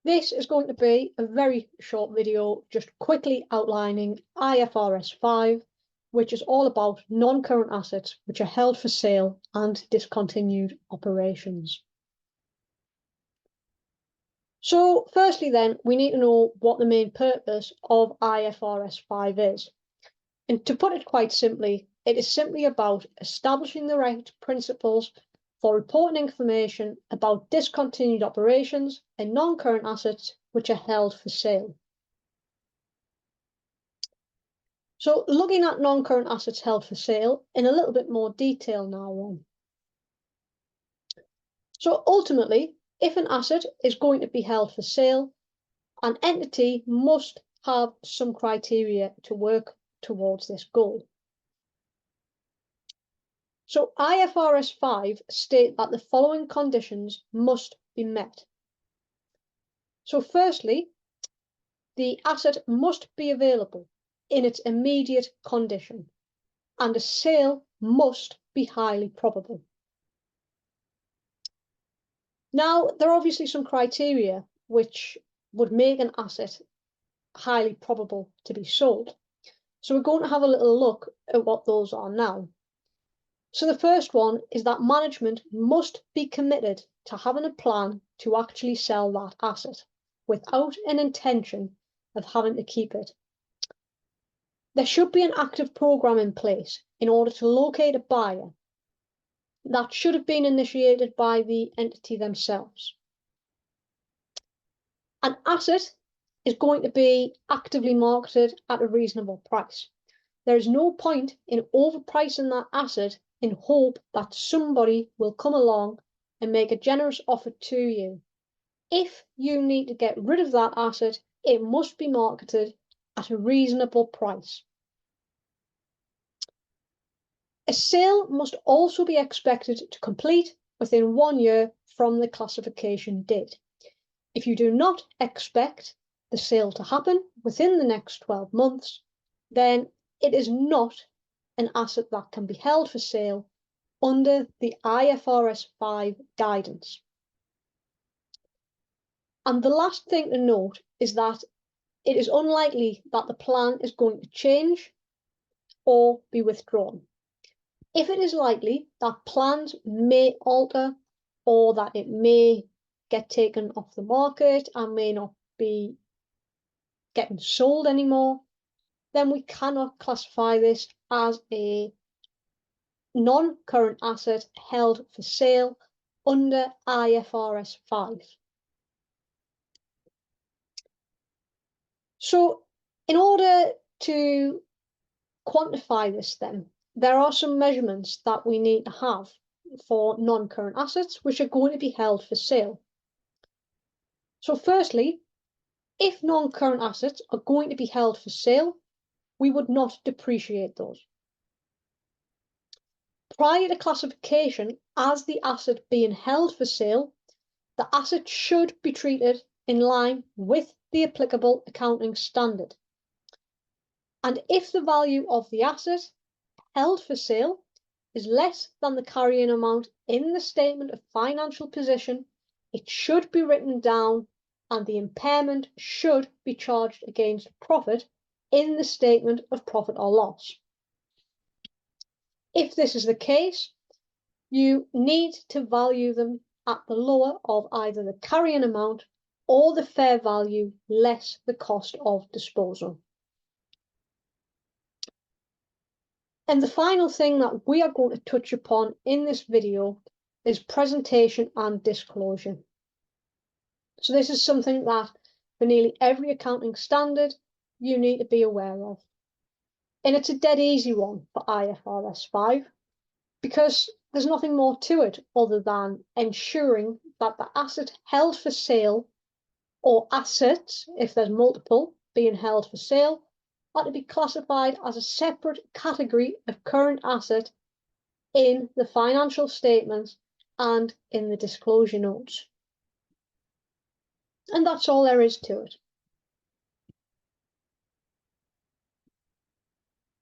This is going to be a very short video, just quickly outlining IFRS 5, which is all about non-current assets which are held for sale and discontinued operations. So firstly then, we need to know what the main purpose of IFRS 5 is. And to put it quite simply, it is simply about establishing the right principles for reporting information about discontinued operations and non-current assets which are held for sale. So looking at non-current assets held for sale in a little bit more detail now on. So ultimately, if an asset is going to be held for sale, an entity must have some criteria to work towards this goal. So IFRS 5 state that the following conditions must be met. So firstly, the asset must be available in its immediate condition, and a sale must be highly probable. Now, there are obviously some criteria which would make an asset highly probable to be sold. So we're going to have a little look at what those are now. So the first one is that management must be committed to having a plan to actually sell that asset without an intention of having to keep it. There should be an active program in place in order to locate a buyer. That should have been initiated by the entity themselves. An asset is going to be actively marketed at a reasonable price. There is no point in overpricing that asset in hope that somebody will come along and make a generous offer to you. If you need to get rid of that asset, it must be marketed at a reasonable price. A sale must also be expected to complete within 1 year from the classification date. If you do not expect the sale to happen within the next 12 months, then it is not an asset that can be held for sale under the IFRS 5 guidance. And the last thing to note is that it is unlikely that the plan is going to change or be withdrawn. If it is likely that plans may alter or that it may get taken off the market and may not be getting sold anymore, then we cannot classify this as a non-current asset held for sale under IFRS 5. So in order to quantify this then, there are some measurements that we need to have for non-current assets which are going to be held for sale. So firstly, if non-current assets are going to be held for sale, we would not depreciate those. Prior to classification as the asset being held for sale, the asset should be treated in line with the applicable accounting standard. And if the value of the asset held for sale is less than the carrying amount in the statement of financial position, it should be written down and the impairment should be charged against profit in the statement of profit or loss. If this is the case, you need to value them at the lower of either the carrying amount or the fair value less the cost of disposal. And the final thing that we are going to touch upon in this video is presentation and disclosure. So this is something that for nearly every accounting standard you need to be aware of. And it's a dead easy one for IFRS 5 because there's nothing more to it other than ensuring that the asset held for sale or assets, if there's multiple being held for sale, are to be classified as a separate category of current asset in the financial statements and in the disclosure notes. And that's all there is to it.